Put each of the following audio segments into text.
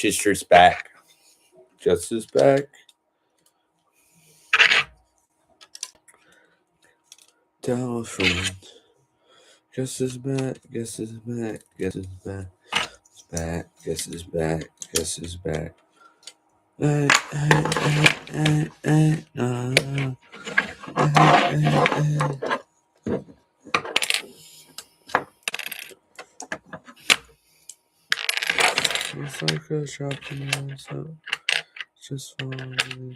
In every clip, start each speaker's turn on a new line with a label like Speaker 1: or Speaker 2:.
Speaker 1: Cheester's back. Just is back. Tell a friend. Guess is back. Guess is back. Guess is back. It's back. Guess is back. Guess is back. Hey, hey, hey, hey, hey, it's like a shot in the so just falling.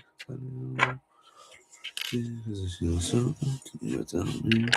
Speaker 1: Because I feel something without me.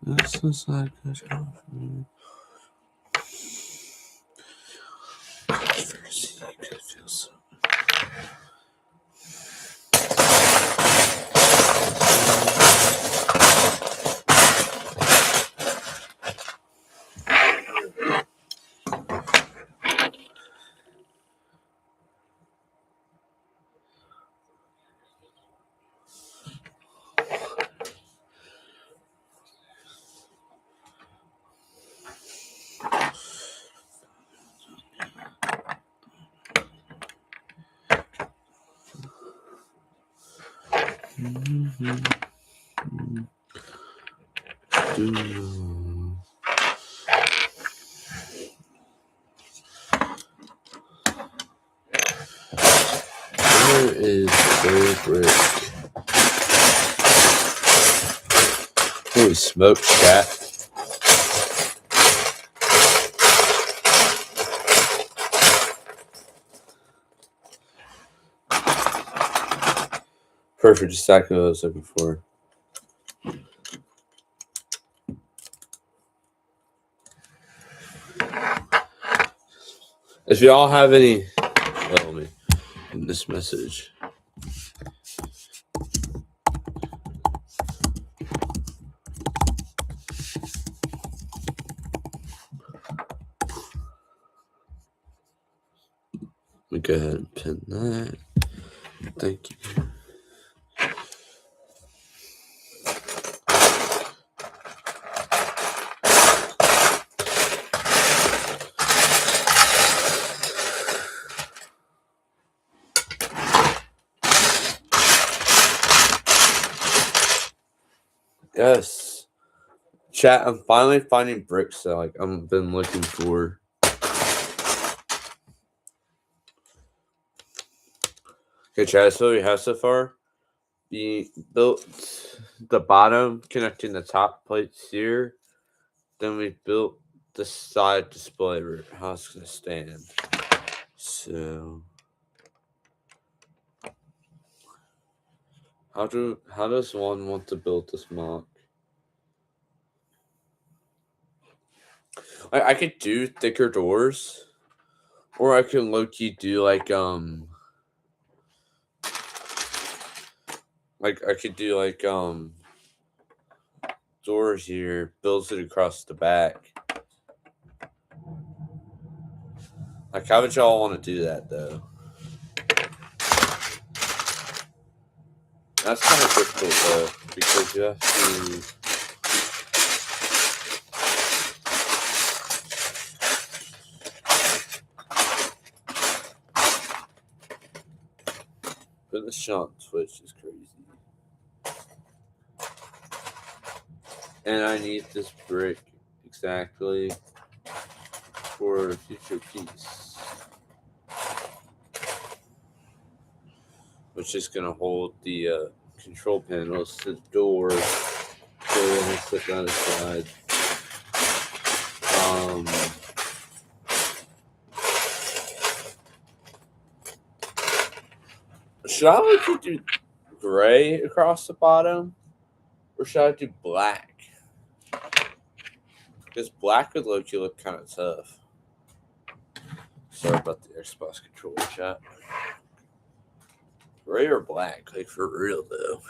Speaker 1: This is like a shot for me. First, you could feel something. Where is the brick? Holy smokes, chat. Perfect, just exactly what I was looking for. If y'all have any, tell me in this message. Let me go ahead and pin that. Thank you. Yes. Chat, I'm finally finding bricks that I've been looking for. Okay, chat, so we have so far. We built the bottom connecting the top plates here. Then we built the side display how it's gonna stand. So how does one want to build this mock? I could do thicker doors, or I can low-key do I could do doors here, builds it across the back. Like, how would y'all want to do that though? That's kind of difficult though, because you have to. Put the shot switch is crazy. And I need this brick exactly for a future piece, which is going to hold the control panels to the door. So let me set that aside. Should I like to do gray across the bottom, or should I do black? Because black would look kind of tough. Sorry about the Xbox controller chat. Gray or black? Like for real though.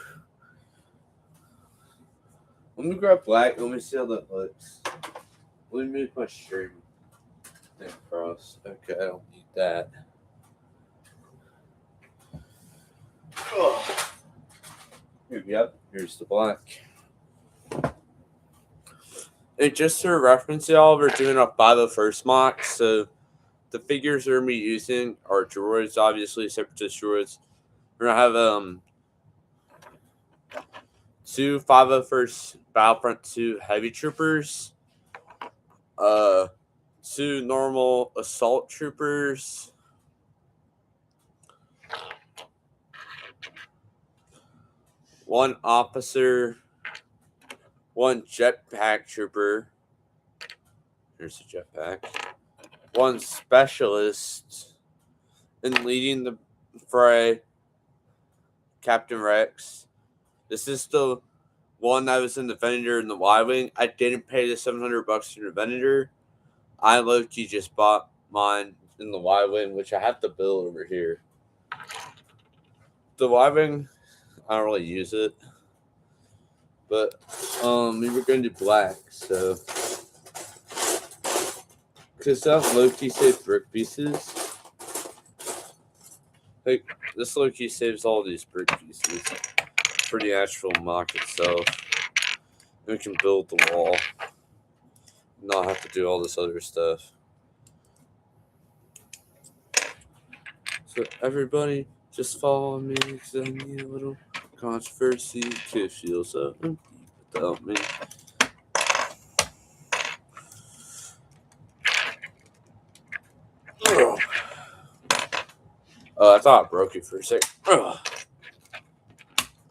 Speaker 1: Let me grab black. Let me see how that looks. Let me move my stream thing across. Okay, I don't need that. Oh. Yep, here's the black. And just to reference y'all, we're doing a 501st mock, so the figures we're going to be using are droids, obviously, separatist droids. We're going to have 2 501st Battlefront 2 heavy troopers, 2 normal assault troopers, 1 officer, 1 jetpack trooper. Here's the jetpack. 1 specialist, and leading the fray, Captain Rex. This is the one that was in the Venator in the Y-Wing. I didn't pay the $700 in the Venator. I low-key just bought mine in the Y-Wing, which I have to build over here. The Y-Wing, I don't really use it. But we were going to do black, so because that low-key saves brick pieces. Like, this low-key saves all these brick pieces for the actual mock itself. And we can build the wall. Not have to do all this other stuff. So everybody, just follow me because I need a little controversy to feel something without me. Ugh. Oh, I thought I broke it for a sec.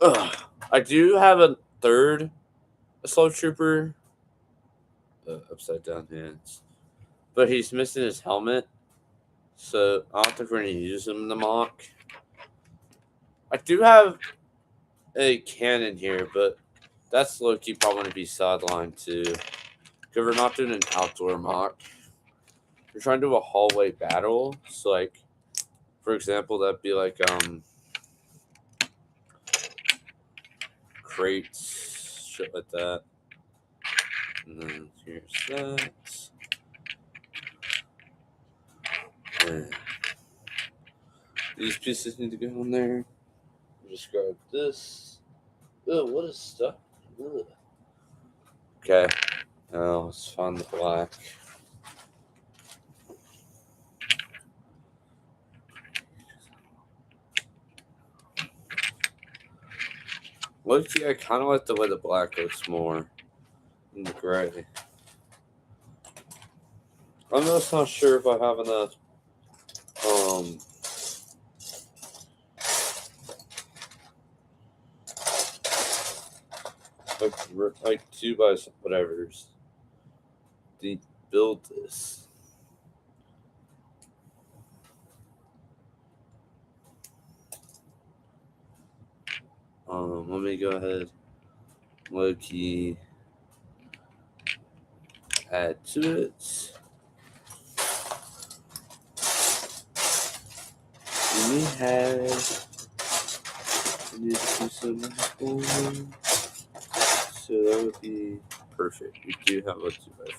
Speaker 1: I do have a 3rd assault trooper. Upside down hands. But he's missing his helmet. So I don't think we're going to use him in the mock. I do have a cannon here, but that's low-key probably going to be sidelined too. Because we're not doing an outdoor mock. We're trying to do a hallway battle. So, like, for example, that'd be like crates, shit like that. And then here's that. And these pieces need to go in there. Just grab this. Oh, what is stuff? Ugh. Okay. Now let's find the black. Look, I kind of like the way the black looks more than the gray. I'm just not sure if I have enough like 2 by whatever's to build this. Let me go ahead, low-key, add to it. We have this one, so that would be perfect. We do have a 2x4.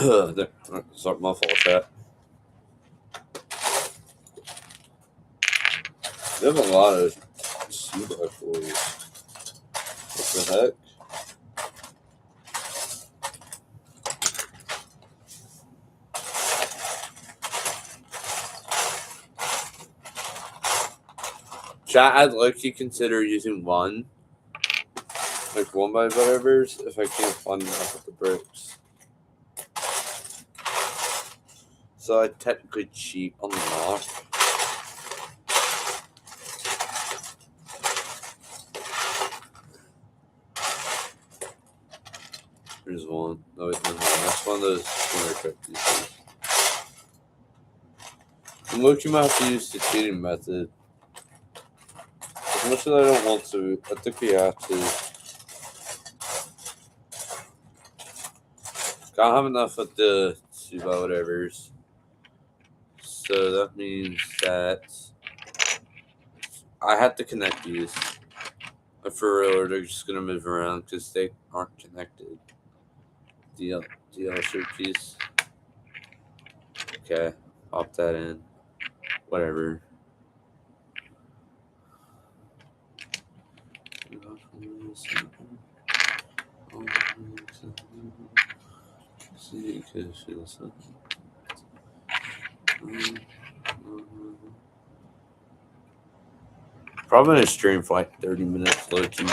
Speaker 1: Sorry, my fault, chat. They have a lot of 2x4s. What the heck? Chat, I'd like you consider using one. Like 1 by whatever's if I can't find enough of the bricks. So I technically cheat on the lock. There's one. No, wait, there's one. That's one of those 250s. And look, you might have to use the cheating method. As much as I don't want to, I think we have to. Can't have enough of the 2 by whatever's. So that means that I have to connect these. And for real, they're just gonna move around because they aren't connected. The other piece. Okay, pop that in. Whatever. Probably gonna stream for like 30 minutes, low key.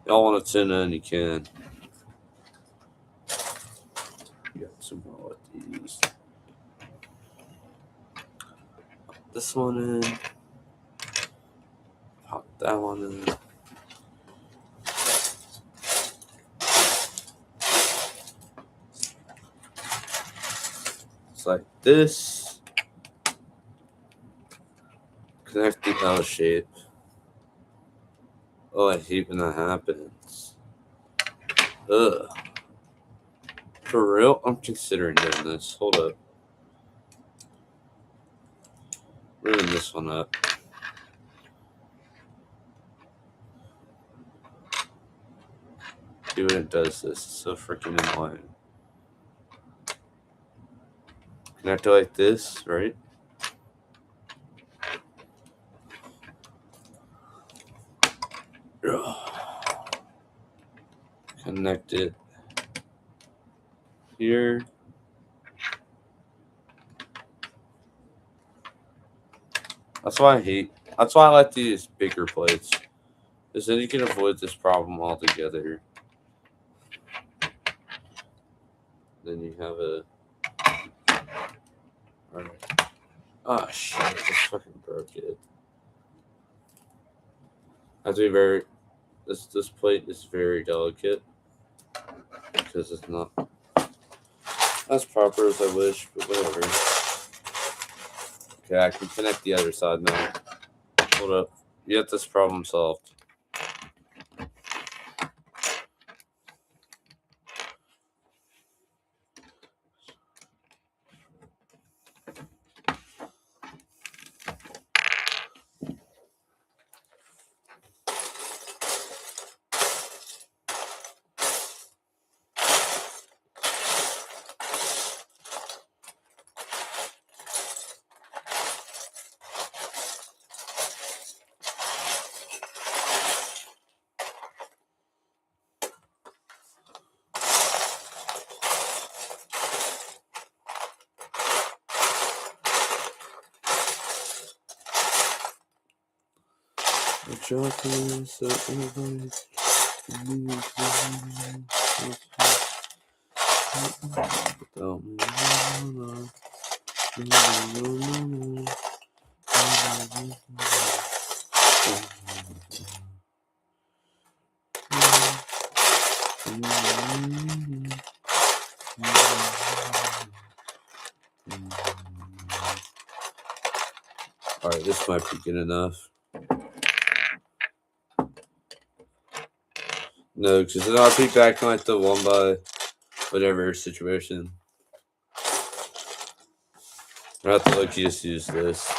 Speaker 1: Y'all want to tune in, you can. Got some more of these. Pop this one in. Pop that one in. It's like this. Connect the L shape. Oh, I hate when that happens. Ugh. For real? I'm considering doing this. Hold up. Moving this one up. See when it does this. It's so freaking annoying. Connect it like this, right? Ugh. Connect it here. That's why I like to use bigger plates. Because then you can avoid this problem altogether. Then you have a... Alright. Oh shit, I just fucking broke it. Have to be very... This plate is very delicate. Because it's not as proper as I wish, but whatever. Okay, I can connect the other side now. Hold up. You get this problem solved. Alright, this might be good enough. No, because then I'll be back on like the 1 by whatever situation. I have to like just use this.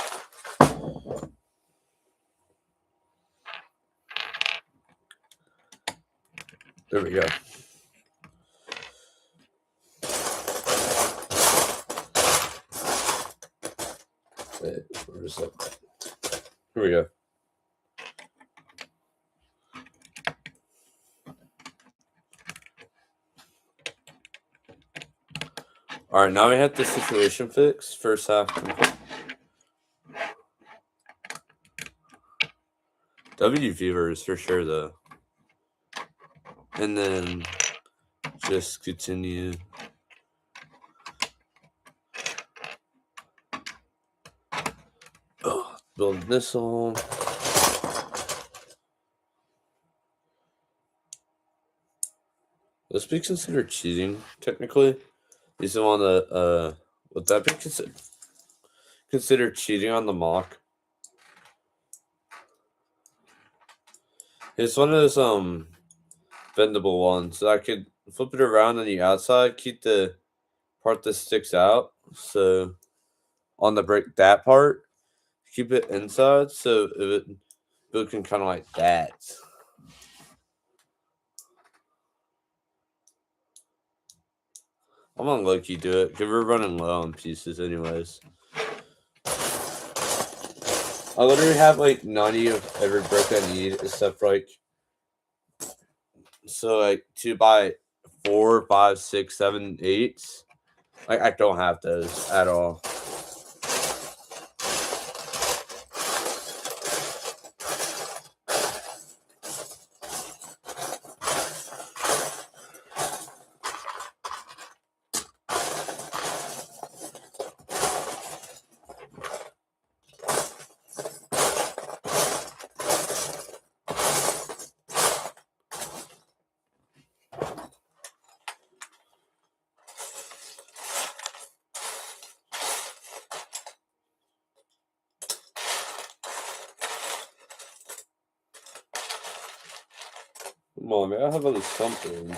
Speaker 1: There we go. Wait, where is it? Here we go. Alright, now we have the situation fixed. First half complete. W Fever is for sure, though. And then just continue. Oh, build this on. This be considered cheating, technically. He's the one that, would that be considered cheating on the mock? It's one of those, bendable ones. So I could flip it around on the outside, keep the part that sticks out. So on the break, that part, keep it inside. So it can kind of like that. I'm gonna low-key do it because we're running low on pieces anyways. I literally have like 90 of every brick I need except for like, so like 2x4, 5, 6, 7, 8. Like I don't have those at all. Come on, man. I have at least something.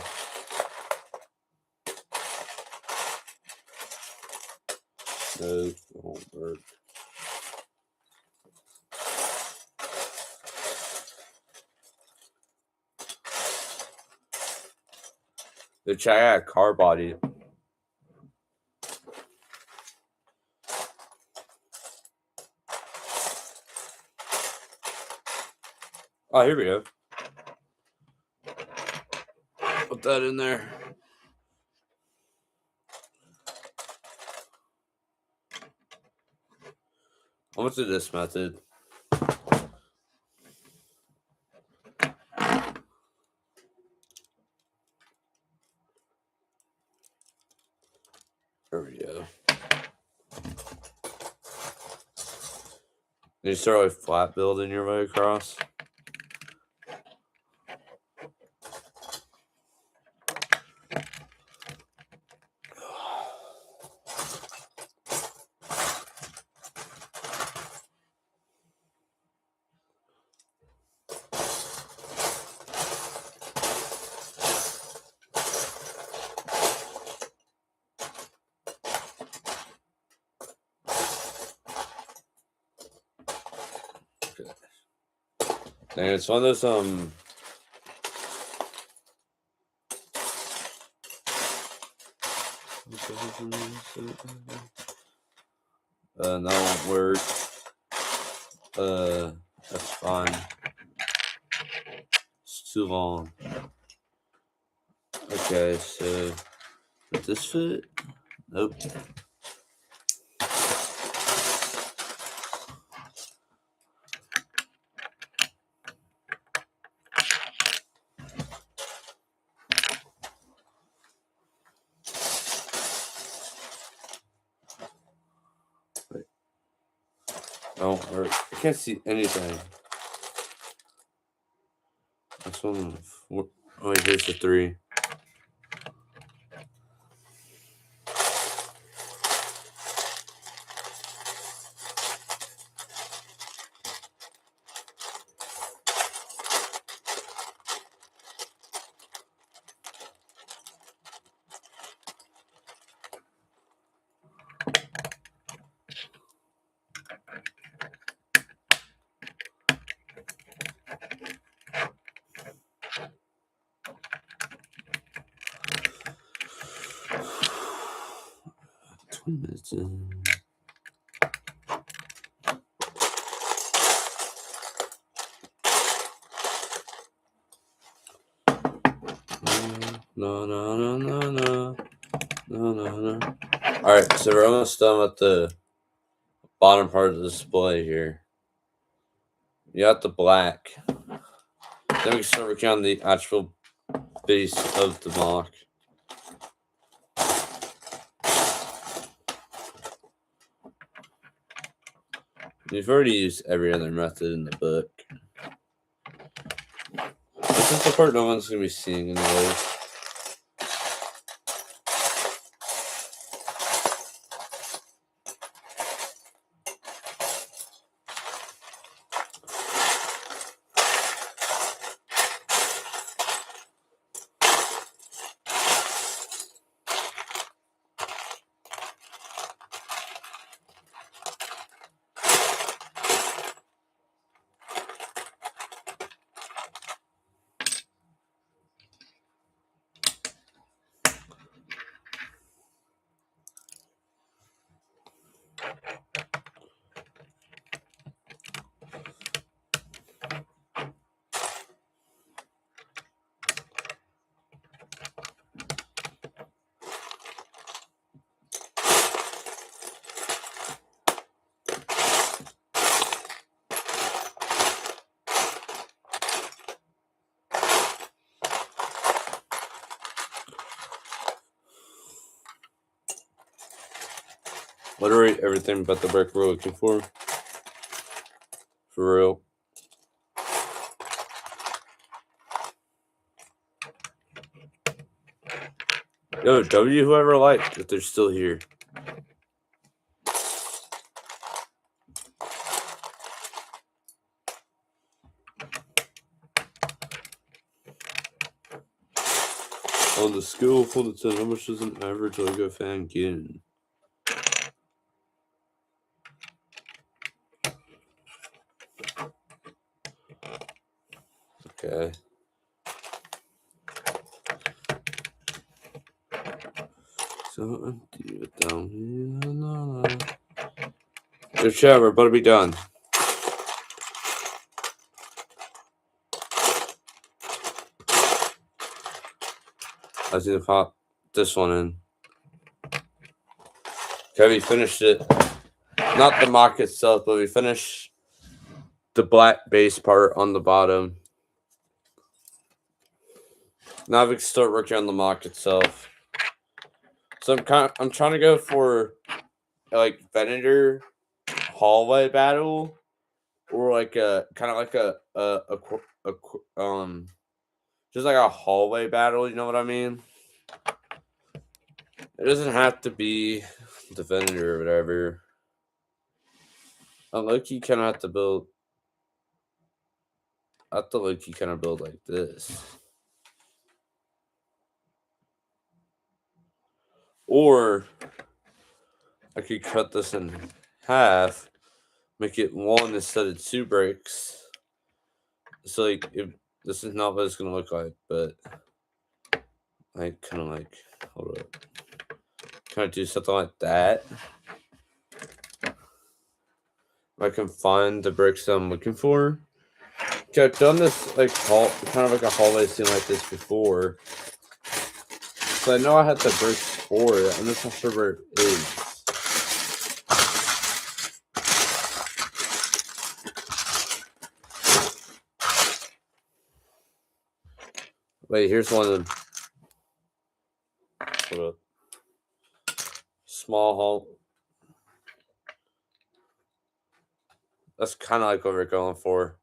Speaker 1: No, it won't work. The check out a car body. Oh, here we go. Put that in there. How much is this method? There we go. You start with flat building your way across. And it's one of those that won't work. That's fine. It's too long. Okay, so does this fit? Nope. Don't work. I can't see anything. That's one. Oh, wait, here's the 3. No. Alright, so we're almost done with the bottom part of the display here. You got the black. Then we can start working on the actual base of the MOC. We've already used every other method in the book. This is the part no one's going to be seeing anyways. Literally everything but the brick we're looking for. For real. Yo, W whoever liked, if they're still here. On the scale of 1 to 10, how much does an average Lego fan get? Okay. So empty it down here. Good job, we're about to be done. I need to pop this one in. Okay, we finished it. Not the MOC itself, but we finished the black base part on the bottom. Now we can start working on the MOC itself. So I'm trying to go for like Venator hallway battle, or like a kind of like a just like a hallway battle. You know what I mean? It doesn't have to be the Venator or whatever. Loki kind of have to build. I have to Loki kind of build like this. Or I could cut this in half, make it 1 instead of 2 bricks. So like, this is not what it's gonna look like, but I kind of like, hold up, kind of do something like that. I can find the bricks that I'm looking for. Okay, I've done this like kind of like a hallway scene like this before. So I know I had the bricks for it. I'm just not sure where it is. Wait, here's one of them. Hold up. Small hall. That's kind of like what we're going for.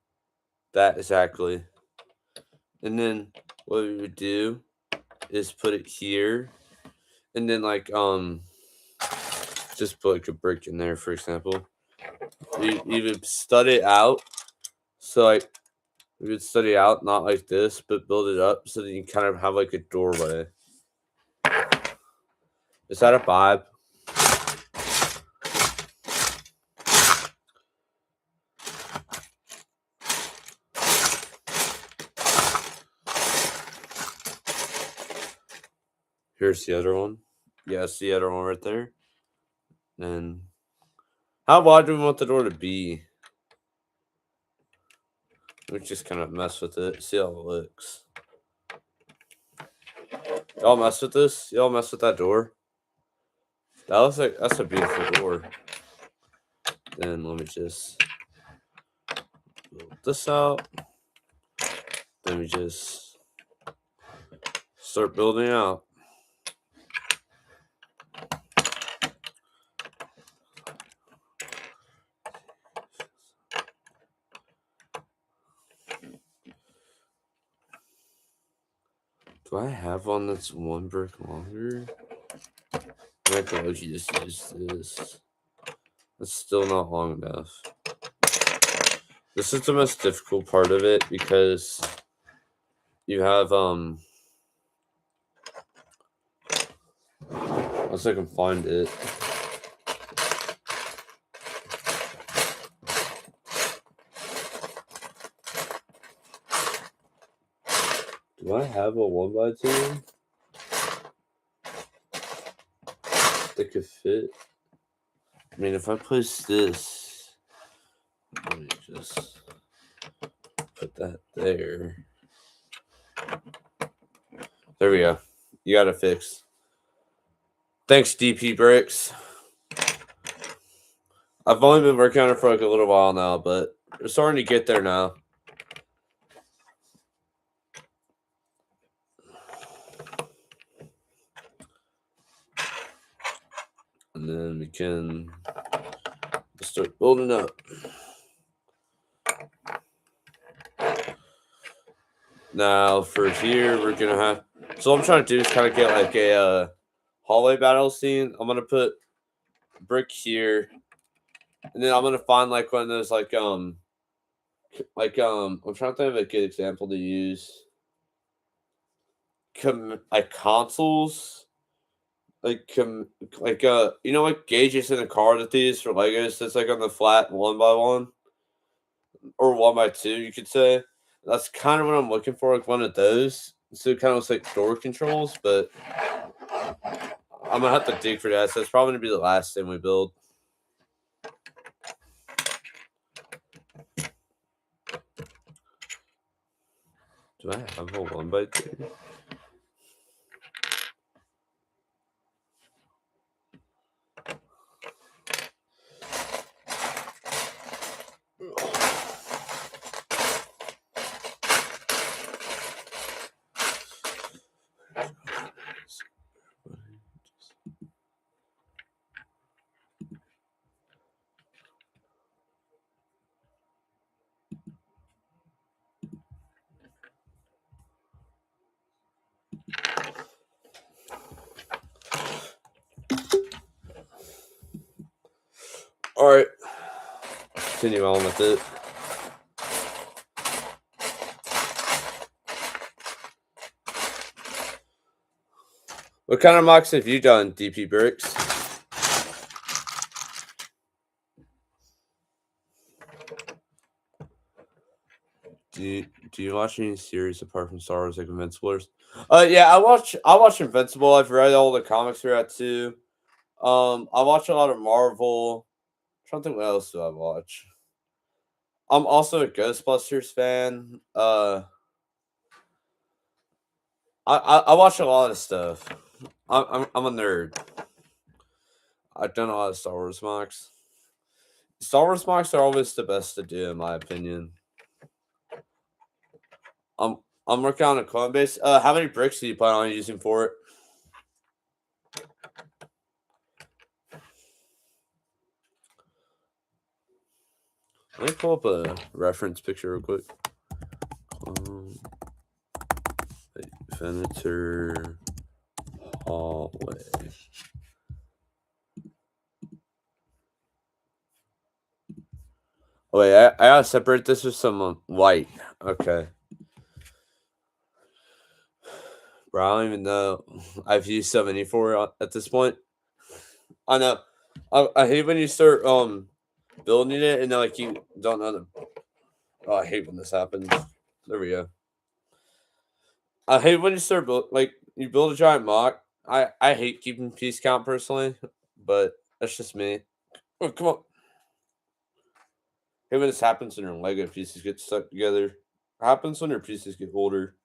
Speaker 1: That exactly. And then what we would do is put it here. And then like just put like a brick in there, for example. You would stud it out. So like we would study out, not like this, but build it up so that you kind of have like a doorway. Is that a vibe? Here's the other one. Yes, the other one right there. And how wide do we want the door to be? We just kind of mess with it, see how it looks. Y'all mess with this? Y'all mess with that door? That looks like that's a beautiful door. Then let me just build this out. Then we just start building out. Do I have one that's one brick longer? I might be able to just use this. It's still not long enough. This is the most difficult part of it because you have unless I can find it. Do I have a 1x2 that could fit? I mean, if I place this, let me just put that there. There we go. You got it fixed. Thanks, DP Bricks. I've only been working on it for like a little while now, but we're starting to get there now. And then we can start building up. Now for here, we're gonna have. So what I'm trying to do is kind of get like a hallway battle scene. I'm gonna put brick here, and then I'm gonna find like one of those like I'm trying to think of a good example to use. Like consoles, like you know like gauges in a car that they use for Legos. That's like on the flat 1x1 or 1x2, you could say. That's kind of what I'm looking for, like one of those. So it kind of looks like door controls, but I'm gonna have to dig for that. So it's probably gonna be the last thing we build. Do I have a 1x2? All right, continue on with it. What kind of mocks have you done, DP Bricks? Do you watch any series apart from Star Wars, like Invincibles? Yeah, I watch Invincible. I've read all the comics for that too. I watch a lot of Marvel. I'm trying to think what else do I watch. I'm also a Ghostbusters fan. I watch a lot of stuff. I'm a nerd. I've done a lot of Star Wars mocks. Star Wars mocks are always the best to do, in my opinion. I'm working on a clone base. How many bricks do you plan on using for it? Let me pull up a reference picture real quick. Venator hallway. Oh wait, I gotta separate this with some white. Okay. Bro, I don't even know. I've used so many for it at this point. I know. I hate when you start building it and then like you don't know the. Oh, I hate when this happens. There we go. I hate when you start like you build a giant mock. I hate keeping piece count personally, but that's just me. Oh, come on. Hey, when this happens when your Lego pieces get stuck together. It happens when your pieces get older.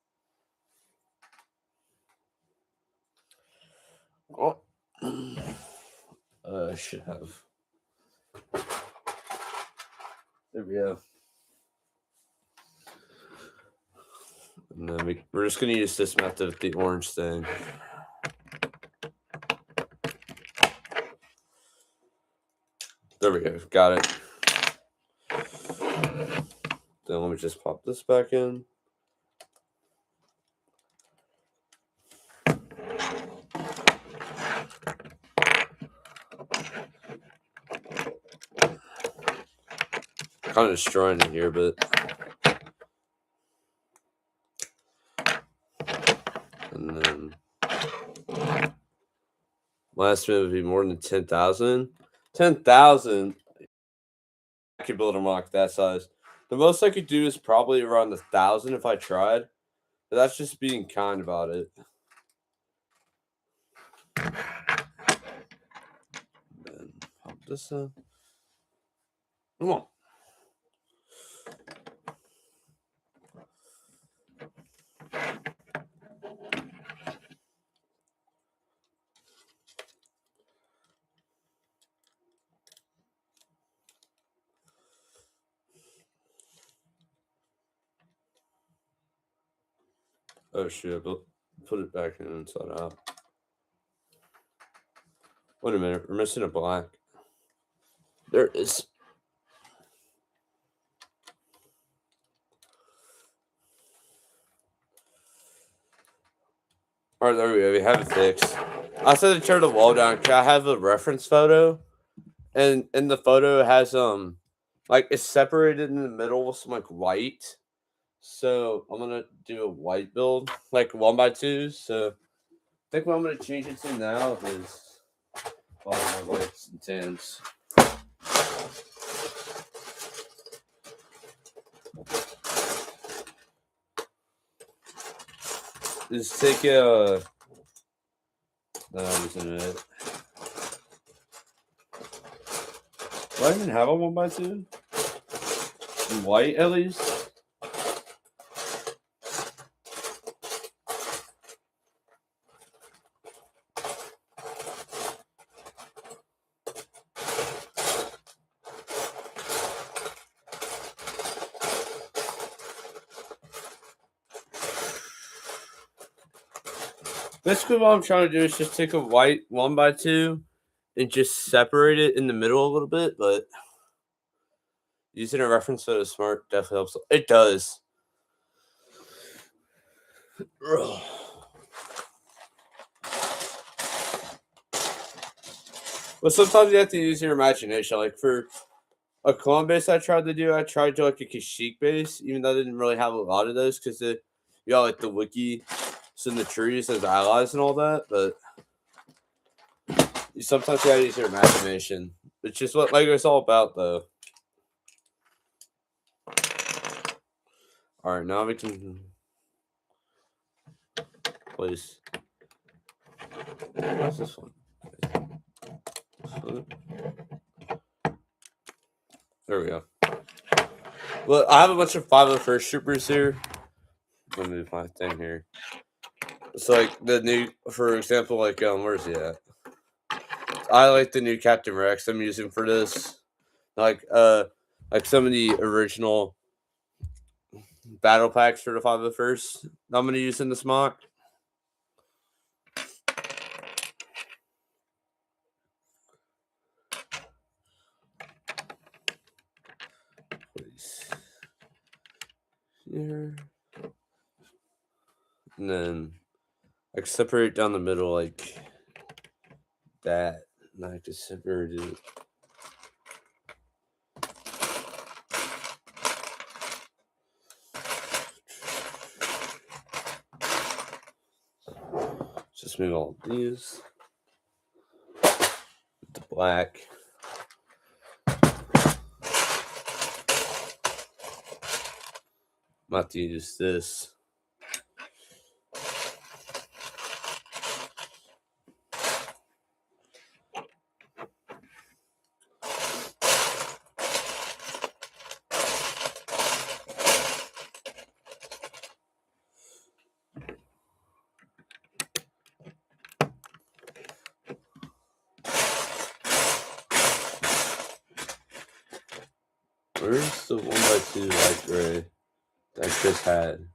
Speaker 1: Oh. I should have. There we go. And then we're just going to use this method with the orange thing. There we go. Got it. Then let me just pop this back in. Kind of destroying it here, but. And then. Last minute would be more than 10,000. 10,000. I could build a mock that size. The most I could do is probably around 1,000 if I tried. But that's just being kind about it. Then pop this up. Come on. Oh shit, but put it back in inside out. Wait a minute, we're missing a black. There it is. Alright, there we go. We have it fixed. I said to turn the wall down because I have a reference photo. And in the photo it has like it's separated in the middle with some like white. So I'm gonna do a white build, like 1x2. So I think what I'm gonna change it to now is all my whites and tans. Just take a. No, I'm using it. Do I even have a 1x2? In white at least. Basically, what I'm trying to do is just take a white 1x2 and just separate it in the middle a little bit, but using a reference photo smart definitely helps. It does. But sometimes you have to use your imagination. Like for a clone base I tried to do, I tried to like a Kashyyyk base, even though I didn't really have a lot of those because you got like the wiki, so in the trees as allies and all that, but you sometimes gotta use your imagination. It's just what LEGO is all about, though. Alright, now we can place. What's this one? There we go. Well, I have a bunch of 501st troopers here. Let me move my thing here. So, like, the new, for example, like, where's he at? I like the new Captain Rex I'm using for this. Like some of the original battle packs for the 501st I'm going to use in this mock. Here. And then I can separate down the middle like that. And I can separate it. Just move all these. The black. I'm about to use this. Where's the 1x2 light gray that Chris had?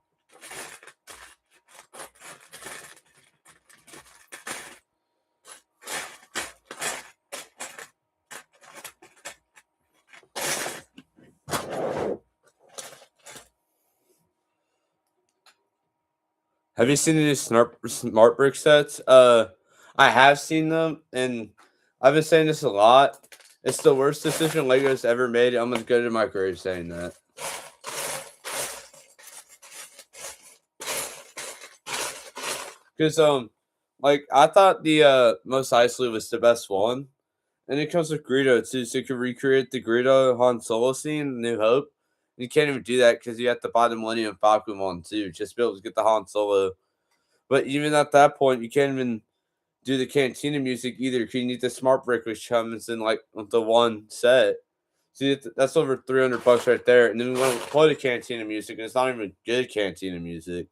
Speaker 1: Have you seen any smart brick sets? I have seen them, and I've been saying this a lot. It's the worst decision Lego's ever made. I'm gonna go to my grave saying that. Because like I thought the Mos Eisley was the best one, and it comes with Greedo too, so you can recreate the Greedo Han Solo scene, New Hope. You can't even do that because you have to buy the Millennium Falcon one too, just to be able to get the Han Solo. But even at that point, you can't even do the Cantina music either because you need the smart brick, which comes in like the one set. See, that's over $300 right there. And then we want to play the Cantina music, and it's not even good Cantina music.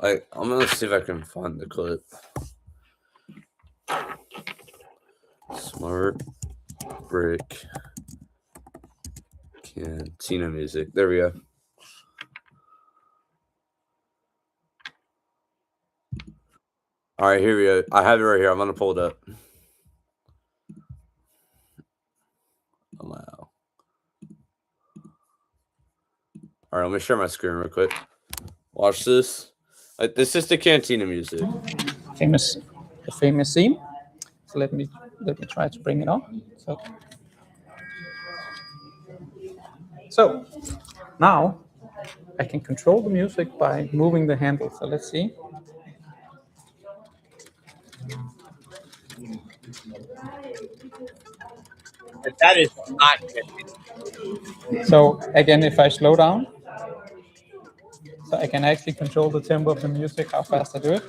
Speaker 1: Like, I'm gonna see if I can find the clip. Smart brick Cantina music. There we go. All right, here we go. I have it right here. I'm gonna pull it up. Allow. All right, let me share my screen real quick. Watch this. Like, this is the Cantina music.
Speaker 2: The famous scene. So let me try to bring it up. So now I can control the music by moving the handle. So let's see.
Speaker 1: That is not.
Speaker 2: So again, if I slow down, so I can actually control the tempo of the music, how fast I do it.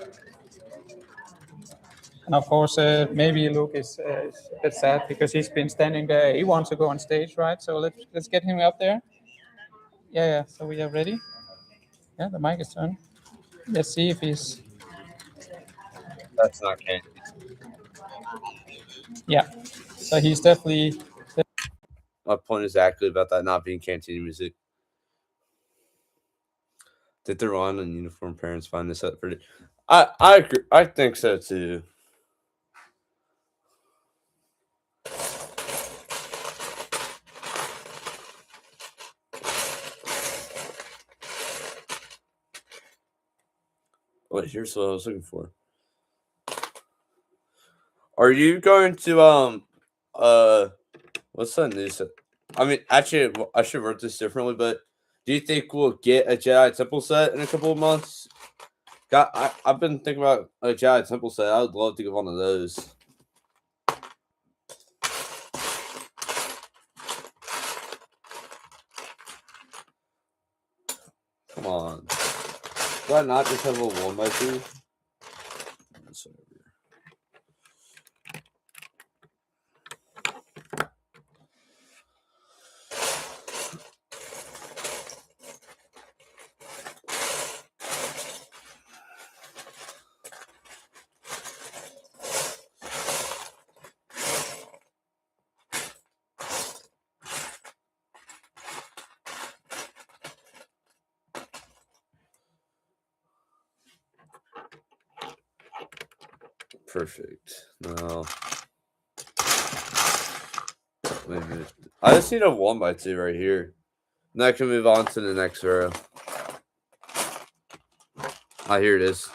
Speaker 2: And of course, maybe Luke is a bit sad because he's been standing there. He wants to go on stage, right? So let's get him up there. Yeah. So we are ready. Yeah, the mic is on. Let's see if he's.
Speaker 1: That's not Cantina.
Speaker 2: Yeah. So he's definitely.
Speaker 1: My point is exactly about that not being Cantina music. Did the Ron and uniform parents find this out pretty? I agree. I think so too. Wait, here's what I was looking for. Are you going to what's that news? I mean, actually, I should word this differently, but do you think we'll get a Jedi Temple set in a couple of months? I've been thinking about a Jedi Temple set. I would love to get one of those. Come on. Do I not just have a 1x2? That's whatever. Perfect. No. Wait a minute. I just need a 1x2 right here. And I can move on to the next row. Ah, here it is.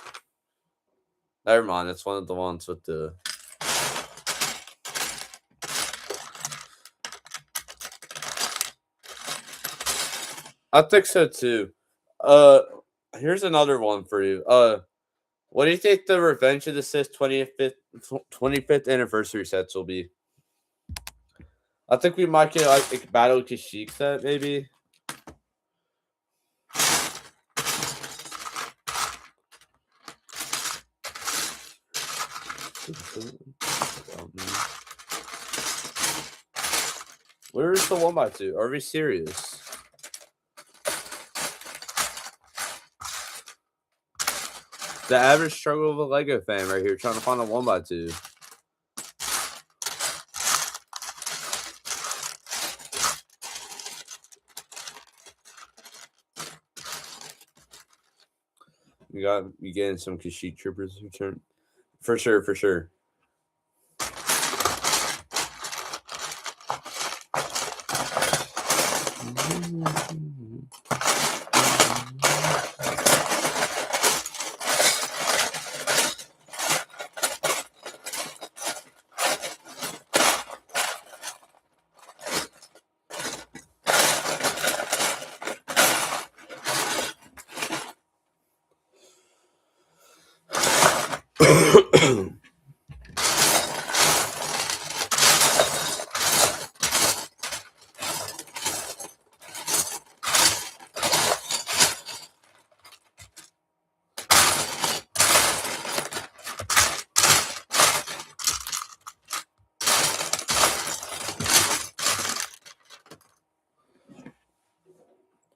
Speaker 1: Never mind. It's one of the ones with the. I think so too. Here's another one for you. What do you think the Revenge of the Sith 25th anniversary sets will be? I think we might get like a Battle of Kashyyyk set, maybe. Where's the 1x2? Are we serious? The average struggle of a Lego fan right here, trying to find a 1x2. We got you getting some Kashyyyk Troopers return. For sure, for sure.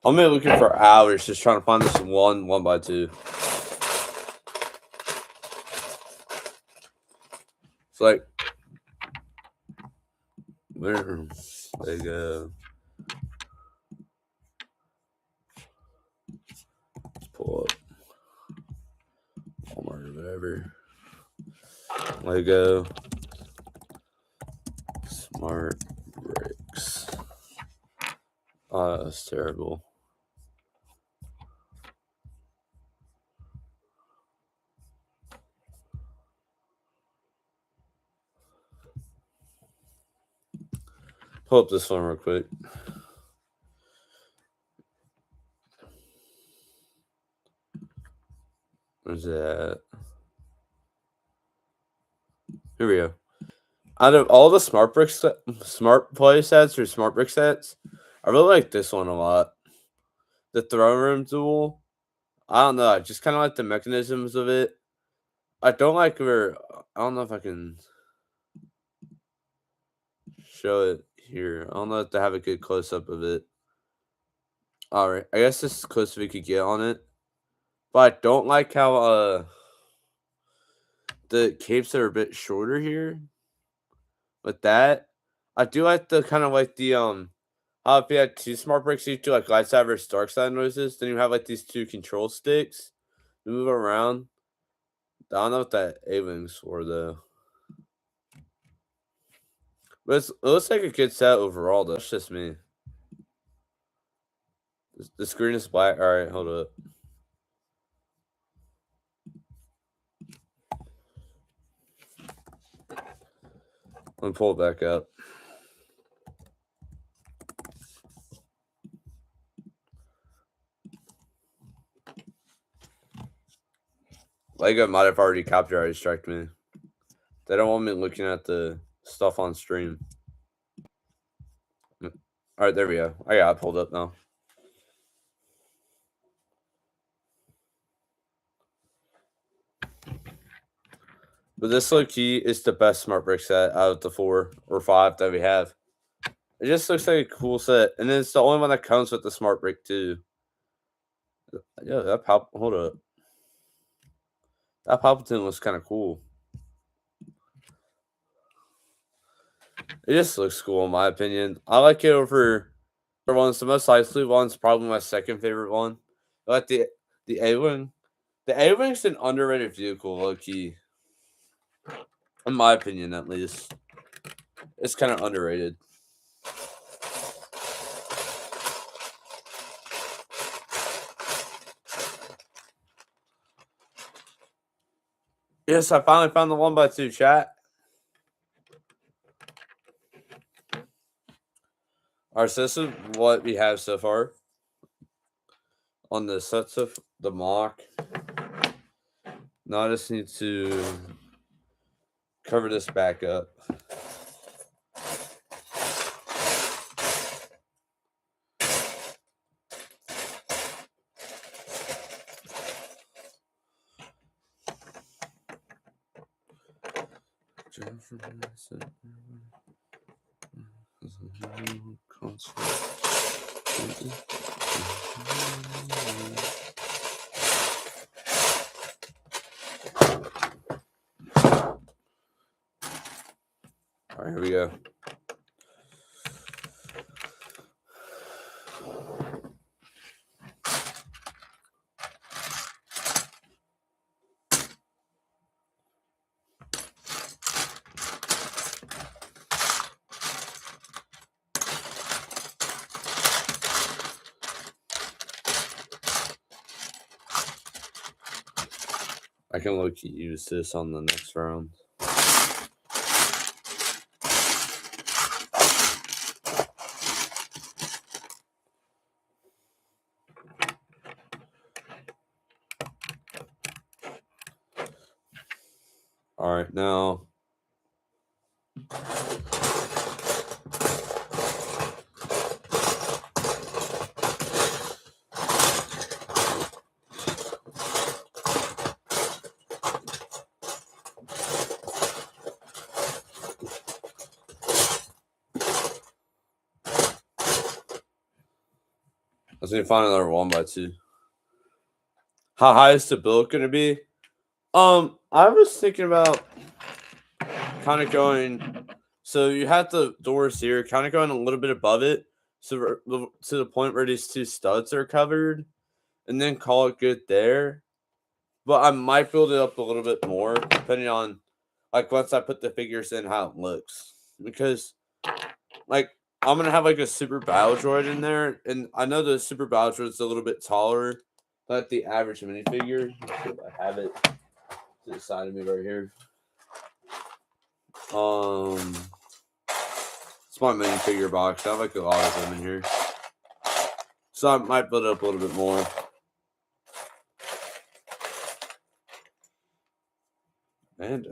Speaker 1: I'm been looking for hours just trying to find this 1x2. It's like, where they go? Let's pull up Walmart or whatever. Lego Smart Bricks. Oh, that's terrible. Pull up this one real quick. Where's that? Here we go. Out of all the smart play sets or smart brick sets, I really like this one a lot. The throne room duel. I don't know. I just kind of like the mechanisms of it. I don't like where. I don't know if I can show it here. I don't know if to have a good close up of it. All right, I guess this is close we could get on it, but I don't like how the capes are a bit shorter here. With that, I do like the kind of like the how if you had two smart bricks, you do like light side versus dark side noises. Then you have like these two control sticks to move around. I don't know what that A-wing's for though. But it looks like a good set overall, though. That's just me. The screen is black. All right, hold up. Let me pull it back up. Lego might have already copyright striked me. They don't want me looking at the stuff on stream. All right, there we go. I got it pulled up now. But this low key is the best smart brick set out of the 4 or 5 that we have. It just looks like a cool set, and then it's the only one that comes with the smart brick too. Yeah, that hold up. That Palpatine looks kind of cool. It just looks cool in my opinion. I like it over ones. The most likely one's probably my second favorite one. I like the A-wing. The A-wing's an underrated vehicle, low key. In my opinion, at least. It's kind of underrated. Yes, I finally found the 1x2 chat. Alright, so this is what we have so far on the sets of the mock. Now I just need to cover this back up. Here we go. I can low-key use this on the next round. All right, now. Let's see, find another 1x2. How high is the build gonna be? I was thinking about kind of going. So you have the doors here, kind of going a little bit above it, so to the point where these two studs are covered, and then call it good there. But I might build it up a little bit more, depending on like once I put the figures in, how it looks, because like I'm gonna have like a super battle droid in there, and I know the super battle droid is a little bit taller than the average minifigure. Let's see if I have it to the side of me right here. It's my minifigure box. I have like a lot of them in here, so I might build it up a little bit more. And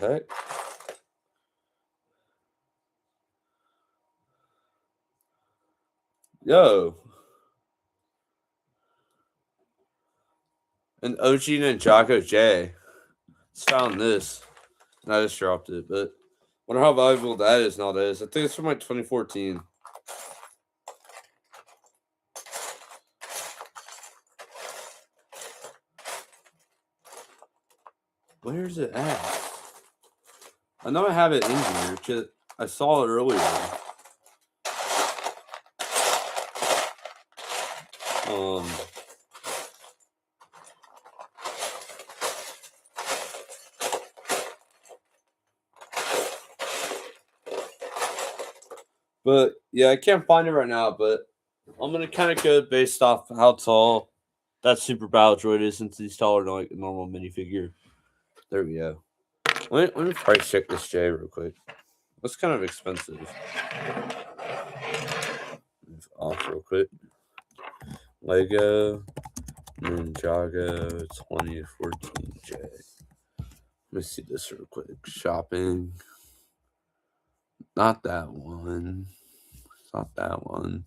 Speaker 1: heck. Yo. An OG Ninjago J. Just found this. And I just dropped it, but wonder how valuable that is nowadays. I think it's from like 2014. Where's it at? I know I have it in here because I saw it earlier. But yeah, I can't find it right now, but I'm gonna kind of go based off how tall that super battle droid is, since he's taller than like a normal minifigure. There we go. Let me price check this J real quick. That's kind of expensive. Move off real quick. Lego Ninjago 2014 J. Let me see this real quick. Shopping. Not that one. It's not that one.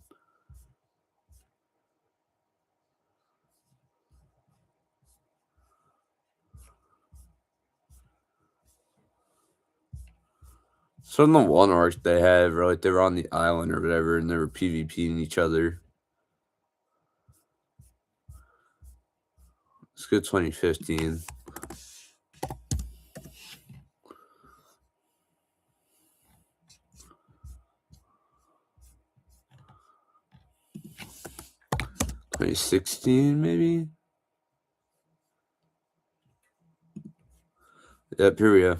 Speaker 1: So in the one arc they had, like they were on the island or whatever, and they were PvPing each other. Let's go 2015. $2016 maybe. Yep, here we go.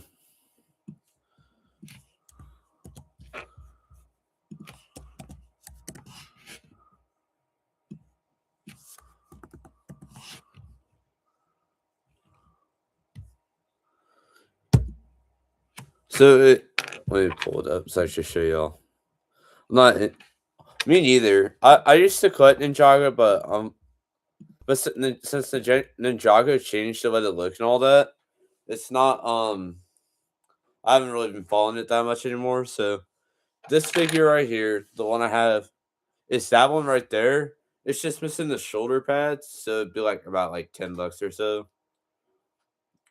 Speaker 1: So let me pull it up so I should show y'all. Me neither. I used to collect Ninjago, but since the Ninjago changed the way it looked and all that, it's not I haven't really been following it that much anymore. So this figure right here, the one I have, is that one right there. It's just missing the shoulder pads, so it'd be like about like $10 or so.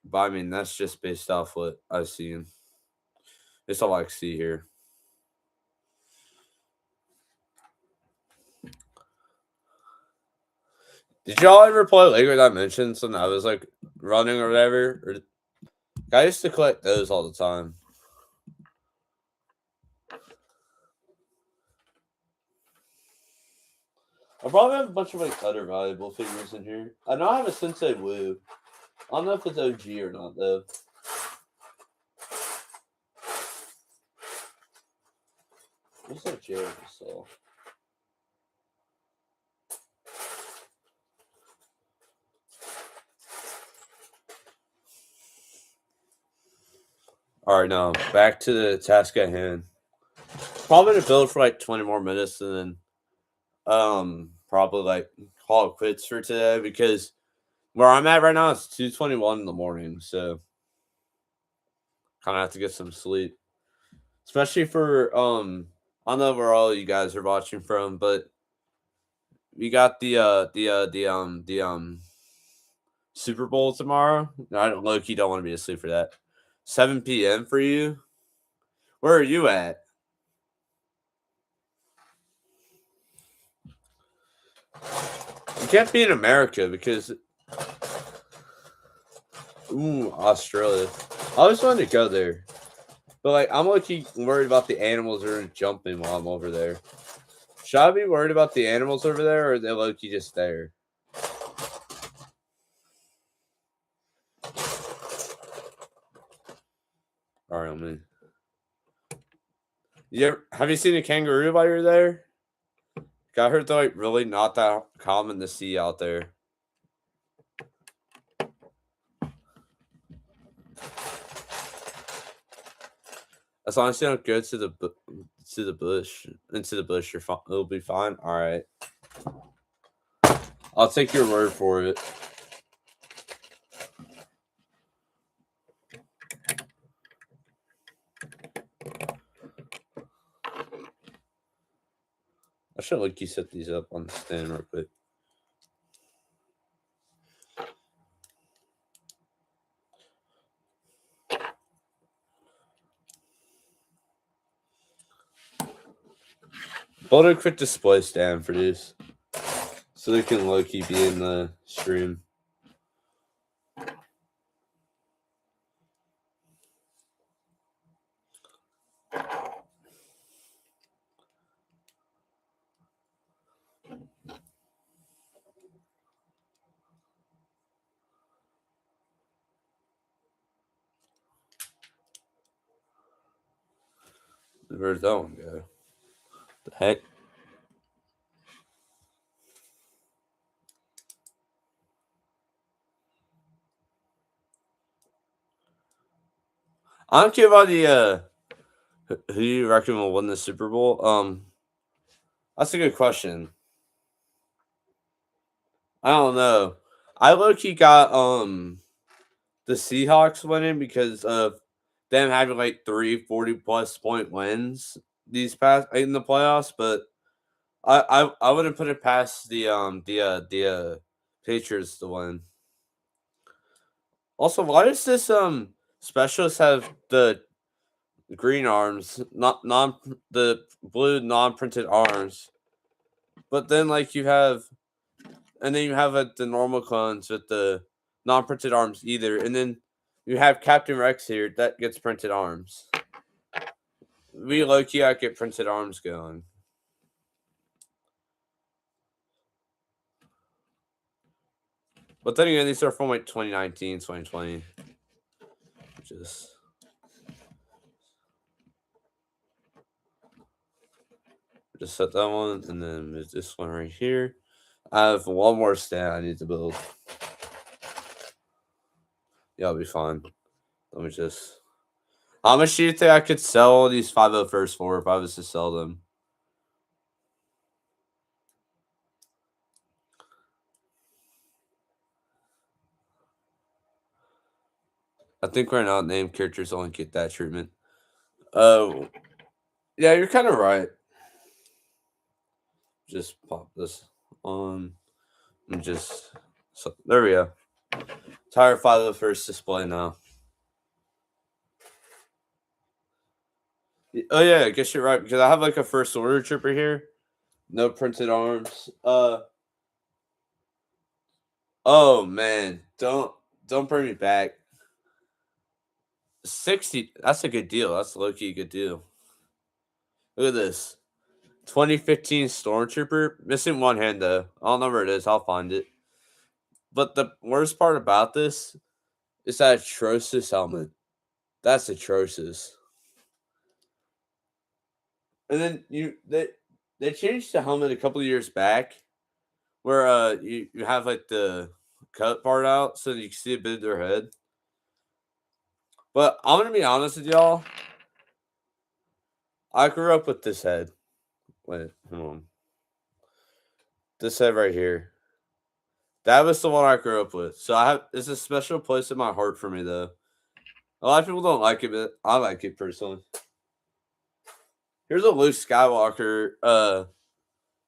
Speaker 1: But I mean, that's just based off what I've seen. It's all I can see here. Did y'all ever play Lego Dimensions when I was like running or whatever? I used to collect those all the time. I probably have a bunch of like other valuable figures in here. I know I have a Sensei Wu. I don't know if it's OG or not though. What's that Jared just saw? Alright, now back to the task at hand. Probably gonna build for like 20 more minutes and then probably like call it quits for today because where I'm at right now it's 2:21 in the morning, so kinda have to get some sleep. Especially for I don't know where all you guys are watching from, but we got the Super Bowl tomorrow. I don't low key don't want to be asleep for that. 7 p.m. for you. Where are you at? You can't be in America because Australia. I always wanted to go there. But like I'm low-key worried about the animals that are jumping while I'm over there. Should I be worried about the animals over there or are they low-key just there? Alright, man. Have you seen a kangaroo while you're there? I heard they're like really not that common to see out there. As long as you don't go to the bush, into the bush, it'll be fine. All right, I'll take your word for it. I should let you set these up on the stand real quick. Build a quick display stand for this, so they can low-key be in the stream. Where'd that one go? The heck? I don't care about the who you reckon will win the Super Bowl. That's a good question. I don't know. I low-key got the Seahawks winning because of them having like 3 40+ point wins these past in the playoffs, but I wouldn't put it past the Patriots to win. Also, why does this specialist have the green arms, not the blue non-printed arms, but then like you have the normal clones with the non-printed arms either, and then you have Captain Rex here that gets printed arms. We low-key gotta get printed arms going. But then again, these are from like 2019, 2020. Just set that one, and then there's this one right here. I have one more stand I need to build. Yeah, I'll be fine. Let me just. How much do you think I could sell these 501st for if I was to sell them? I think right now named characters only get that treatment. Oh, yeah, you're kind of right. Just pop this on and just there we go. Tire 501st display now. Oh yeah, I guess you're right because I have like a first order trooper here. No printed arms. Oh man, don't bring me back. 60. That's a good deal. That's low key a good deal. Look at this. 2015 Stormtrooper. Missing one hand though. I don't know where it is. I'll find it. But the worst part about this is that atrocious helmet. That's atrocious. And then they changed the helmet a couple of years back, where you have like the cut part out so that you can see a bit of their head. But I'm gonna be honest with y'all. I grew up with this head. Wait, hold on. This head right here. That was the one I grew up with. So it's a special place in my heart for me though. A lot of people don't like it, but I like it personally. Here's a Luke Skywalker.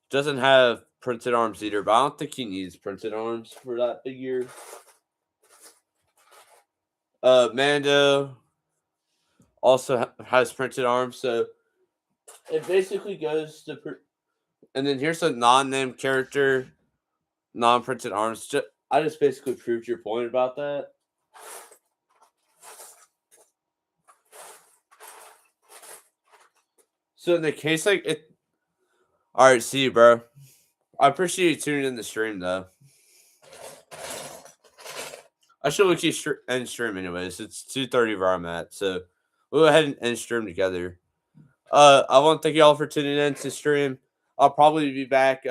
Speaker 1: Doesn't have printed arms either, but I don't think he needs printed arms for that figure. Mando also has printed arms, so it basically goes to. And then here's a non-named character, non-printed arms. I just basically proved your point about that. So in the case like it, all right, see you, bro. I appreciate you tuning in the stream though. I should look you end stream anyways. It's 2:30 where I'm at, so we'll go ahead and end stream together. I want to thank y'all for tuning in to stream. I'll probably be back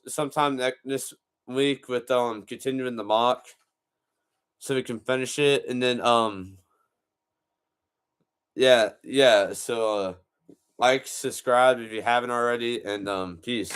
Speaker 1: sometime this week with continuing the mock, so we can finish it, and then yeah. So like, subscribe if you haven't already, and peace.